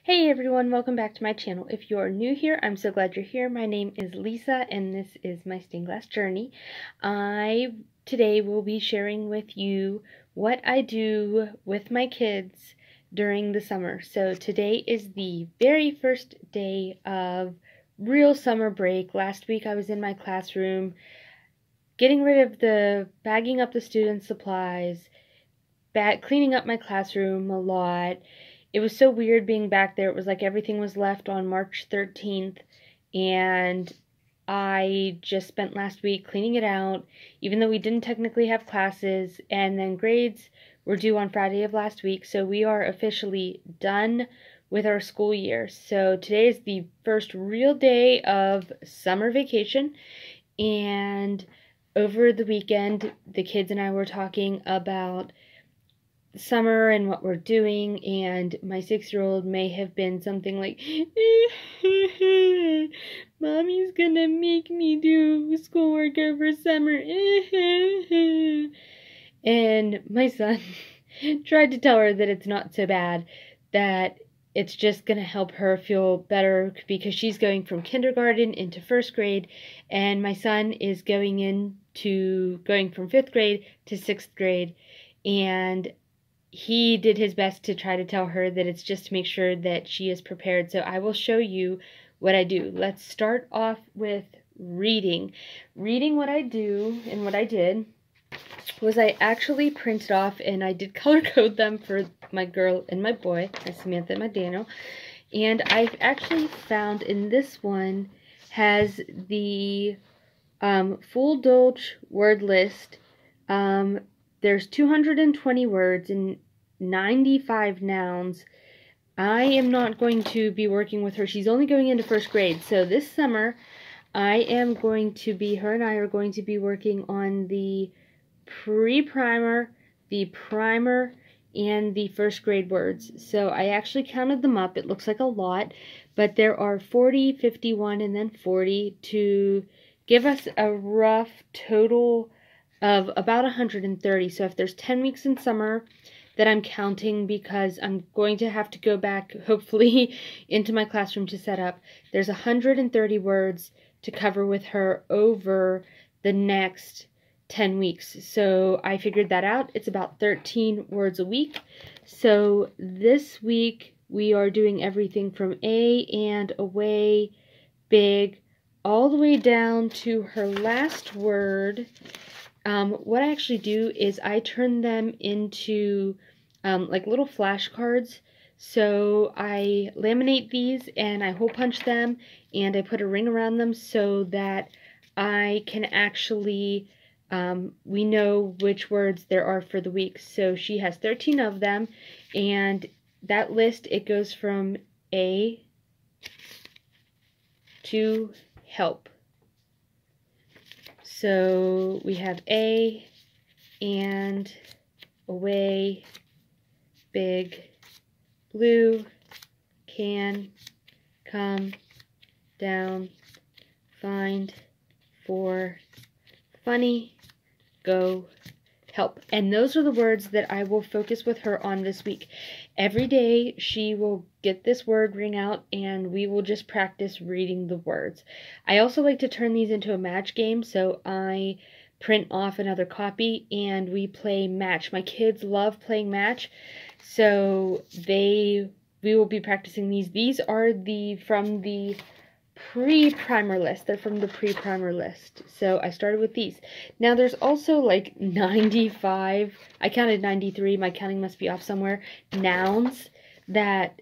Hey everyone, welcome back to my channel. If you're new here, I'm so glad you're here. My name is Lisa and this is my stained glass journey. I today will be sharing with you what I do with my kids during the summer. So today is the very first day of real summer break. Last week I was in my classroom bagging up the student supplies, cleaning up my classroom a lot. It was so weird being back there. It was like everything was left on March 13th, and I just spent last week cleaning it out, even though we didn't technically have classes, and then grades were due on Friday of last week, so we are officially done with our school year. So today is the first real day of summer vacation, and over the weekend, the kids and I were talking about summer and what we're doing, and my 6-year-old may have been something like, Mommy's gonna make me do schoolwork over summer. And my son tried to tell her that it's not so bad, that it's just gonna help her feel better because she's going from kindergarten into first grade, and my son is going from 5th grade to 6th grade, and he did his best to try to tell her that it's just to make sure that she is prepared. So I will show you what I do. Let's start off with reading. Reading, what I do and what I did was I actually printed off and I did color code them for my girl and my boy, my Samantha and my Daniel. And I've actually found in this one has the full Dolce word list. There's 220 words and 95 nouns. I am not going to be working with her. She's only going into first grade. So this summer, her and I are going to be working on the pre-primer, the primer, and the first grade words. So I actually counted them up. It looks like a lot, but there are 40, 51, and then 40 to give us a rough total of about 130. So if there's 10 weeks in summer that I'm counting, because I'm going to have to go back, hopefully, into my classroom to set up, there's 130 words to cover with her over the next 10 weeks. So I figured that out. It's about 13 words a week. So this week we are doing everything from A and away, big, all the way down to her last word. What I actually do is I turn them into like little flashcards. So I laminate these and I hole punch them and I put a ring around them so that I can actually, we know which words there are for the week. So she has 13 of them, and that list, it goes from A to help. So we have A and away, big, blue, can, come, down, find, for, funny, go, help. And those are the words that I will focus with her on this week. Every day she will get this word ring out and we will just practice reading the words. I also like to turn these into a match game, so I print off another copy and we play match. My kids love playing match, so we will be practicing these. These are from the pre-primer list. They're from the pre-primer list. So I started with these. Now there's also like 95, I counted 93, my counting must be off somewhere, nouns that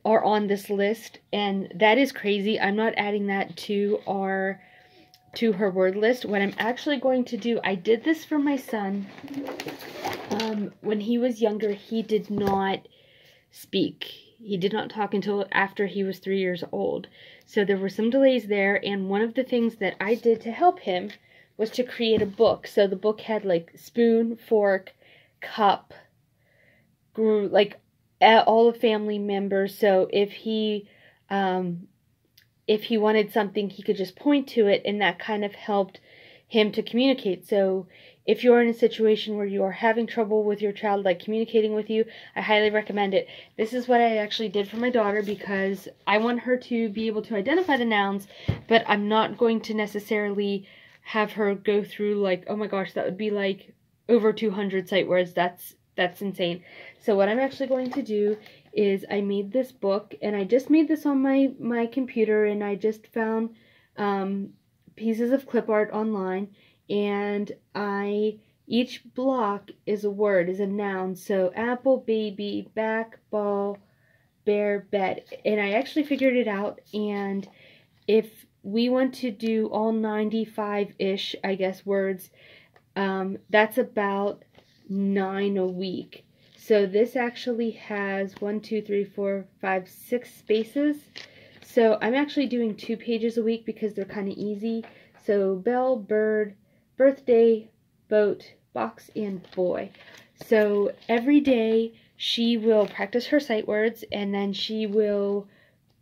are on this list, and that is crazy. I'm not adding that to her word list. What I'm actually going to do, I did this for my son. When he was younger, he did not speak. He did not talk until after he was 3 years old. So there were some delays there, and one of the things that I did to help him was to create a book. So the book had like spoon, fork, cup, like all the family members. So if he wanted something, he could just point to it, and that kind of helped him to communicate. So if you're in a situation where you are having trouble with your child, like communicating with you, I highly recommend it. This is what I actually did for my daughter because I want her to be able to identify the nouns, but I'm not going to necessarily have her go through like, oh my gosh, that would be like over 200 sight words. That's insane. So what I'm actually going to do is I made this book, and I just made this on my computer, and I just found pieces of clip art online, and each block is a word, is a noun. So apple, baby, back, ball, bear, bed. And I actually figured it out, and if we want to do all 95-ish, I guess, words, that's about 9 a week. So this actually has 1, 2, 3, 4, 5, 6 spaces. So I'm actually doing 2 pages a week because they're kind of easy. So bell, bird, birthday, boat, box, and boy. So every day she will practice her sight words, and then she will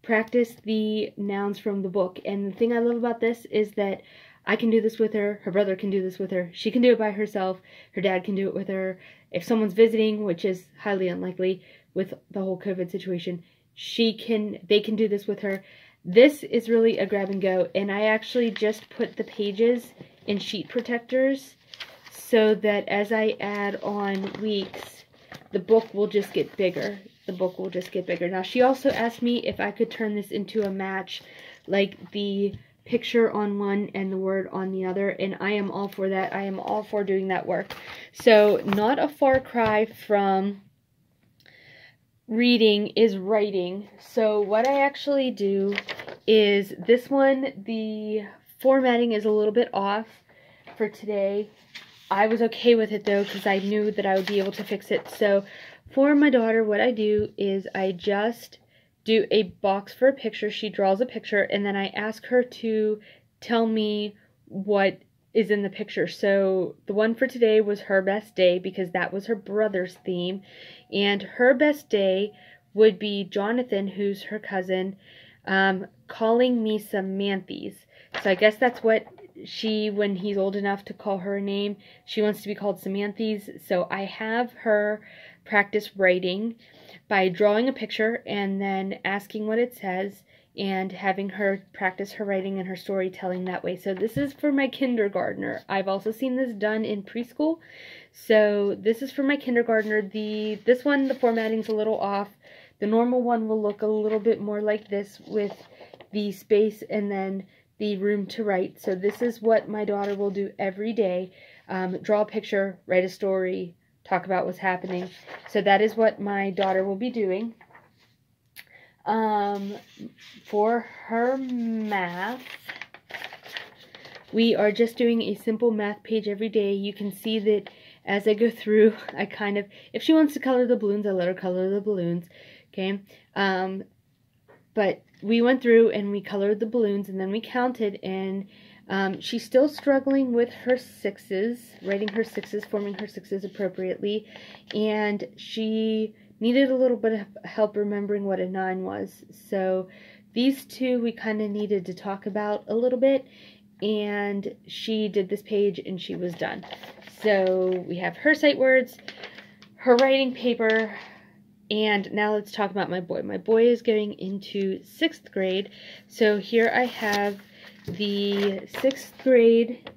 practice the nouns from the book. And the thing I love about this is that I can do this with her, her brother can do this with her, she can do it by herself, her dad can do it with her. If someone's visiting, which is highly unlikely with the whole COVID situation, they can do this with her. This is really a grab and go, and I actually just put the pages in sheet protectors so that as I add on weeks, the book will just get bigger. The book will just get bigger. Now, she also asked me if I could turn this into a match, like the picture on one and the word on the other, and I am all for that. I am all for doing that work. So not a far cry from reading is writing. So what I actually do is this one, the formatting is a little bit off for today. I was okay with it though because I knew that I would be able to fix it. So for my daughter, what I do is I just do a box for a picture. She draws a picture, and then I ask her to tell me what is in the picture. So the one for today was her best day because that was her brother's theme, and her best day would be Jonathan, who's her cousin, calling me Samanthes. So I guess that's what when he's old enough to call her a name, she wants to be called Samanthes. So I have her practice writing by drawing a picture and then asking what it says and having her practice her writing and her storytelling that way. So this is for my kindergartner. I've also seen this done in preschool. So this is for my kindergartner. This one, the formatting's a little off. The normal one will look a little bit more like this with the space and then the room to write. So this is what my daughter will do every day. Draw a picture, write a story, talk about what's happening. So that is what my daughter will be doing. For her math, we are just doing a simple math page every day. You can see that as I go through, I kind of, if she wants to color the balloons, I let her color the balloons, okay? But we went through and we colored the balloons, and then we counted, and she's still struggling with her sixes, writing her sixes, forming her sixes appropriately, and she needed a little bit of help remembering what a 9 was. So these two we kind of needed to talk about a little bit, and she did this page and she was done. So we have her sight words, her writing paper, and now let's talk about my boy. My boy is going into 6th grade. So here I have the 6th grade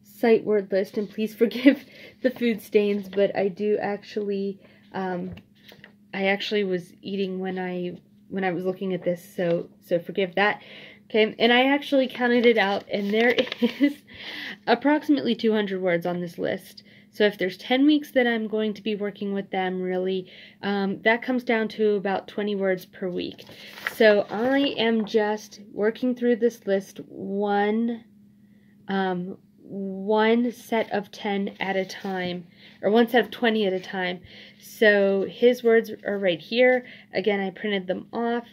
sight word list, and please forgive the food stains, but I do actually, I actually was eating when I was looking at this, so forgive that. Okay, and I actually counted it out, and there is approximately 200 words on this list. So if there's 10 weeks that I'm going to be working with them, really, that comes down to about 20 words per week. So I am just working through this list one set of 10 at a time, or one set of 20 at a time. So his words are right here. Again, I printed them off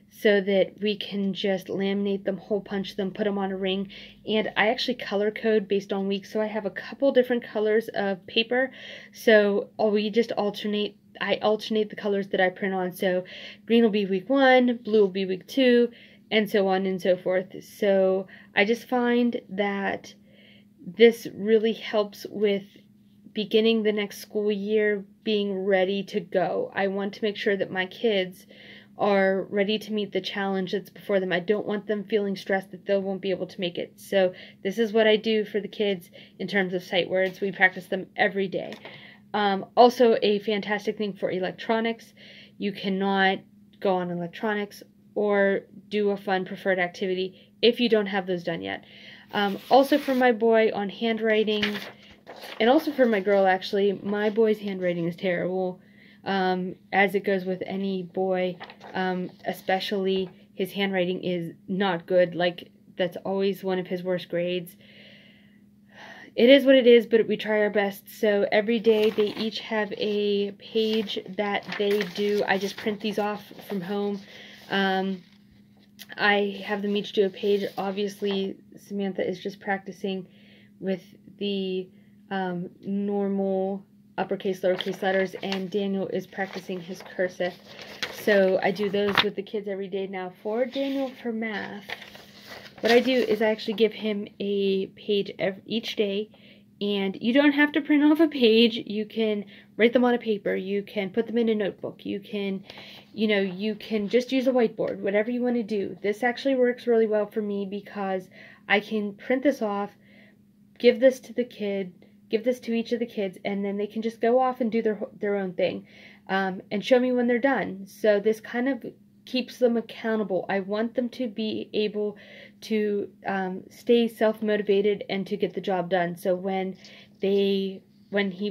so that we can just laminate them, hole punch them, put them on a ring. And I actually color code based on weeks, so I have a couple different colors of paper. So we just alternate. I alternate the colors that I print on. So green will be week 1, blue will be week 2, and so on and so forth. So I just find that this really helps with beginning the next school year being ready to go. I want to make sure that my kids are ready to meet the challenge that's before them. I don't want them feeling stressed that they won't be able to make it. So this is what I do for the kids in terms of sight words. We practice them every day. Also, a fantastic thing for electronics. You cannot go on electronics or do a fun preferred activity if you don't have those done yet. Also for my boy on handwriting, and also for my girl actually, my boy's handwriting is terrible. As it goes with any boy, especially his handwriting is not good. Like, that's always one of his worst grades. It is what it is, but we try our best. So every day they each have a page that they do. I just print these off from home. I have them each do a page. Obviously, Samantha is just practicing with the normal uppercase, lowercase letters, and Daniel is practicing his cursive. So I do those with the kids every day. Now for Daniel for math, what I do is I actually give him a page each day, and you don't have to print off a page. You can write them on a paper. You can put them in a notebook. You can, you can just use a whiteboard, whatever you want to do. This actually works really well for me because I can print this off, give this to the kid, give this to each of the kids, and then they can just go off and do their own thing, and show me when they're done. So this kind of keeps them accountable. I want them to be able to stay self-motivated and to get the job done. So when he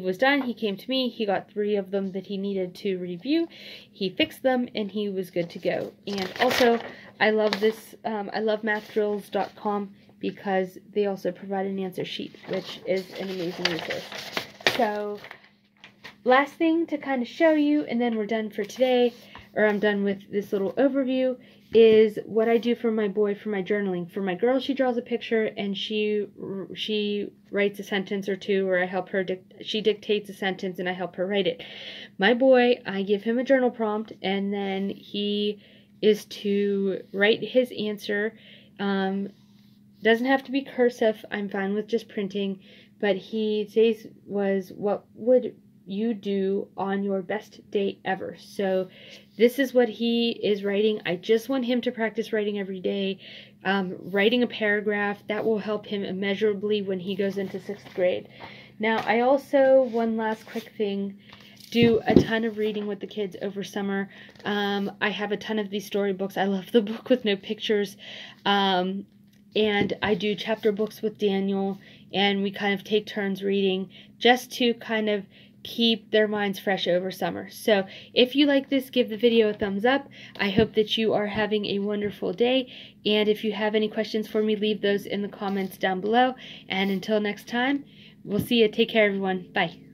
was done, he came to me, he got 3 of them that he needed to review, he fixed them, and he was good to go. And also, I love this, I love mathdrills.com because they also provide an answer sheet, which is an amazing resource. So, last thing to kind of show you, and then we're done for today, or I'm done with this little overview, is what I do for my boy for my journaling. For my girl, she draws a picture and she writes a sentence or two, or I help her, she dictates a sentence and I help her write it. My boy, I give him a journal prompt, and then he is to write his answer. Doesn't have to be cursive, I'm fine with just printing, but he says was, what would you do on your best day ever? So this is what he is writing. I just want him to practice writing every day, writing a paragraph. That will help him immeasurably when he goes into 6th grade. Now, I also, one last quick thing, do a ton of reading with the kids over summer. I have a ton of these storybooks. I love the book with no pictures. And I do chapter books with Daniel, and we kind of take turns reading just to kind of keep their minds fresh over summer. So if you like this, give the video a thumbs up. I hope that you are having a wonderful day, and if you have any questions for me, leave those in the comments down below. And until next time, we'll see you. Take care, everyone. Bye.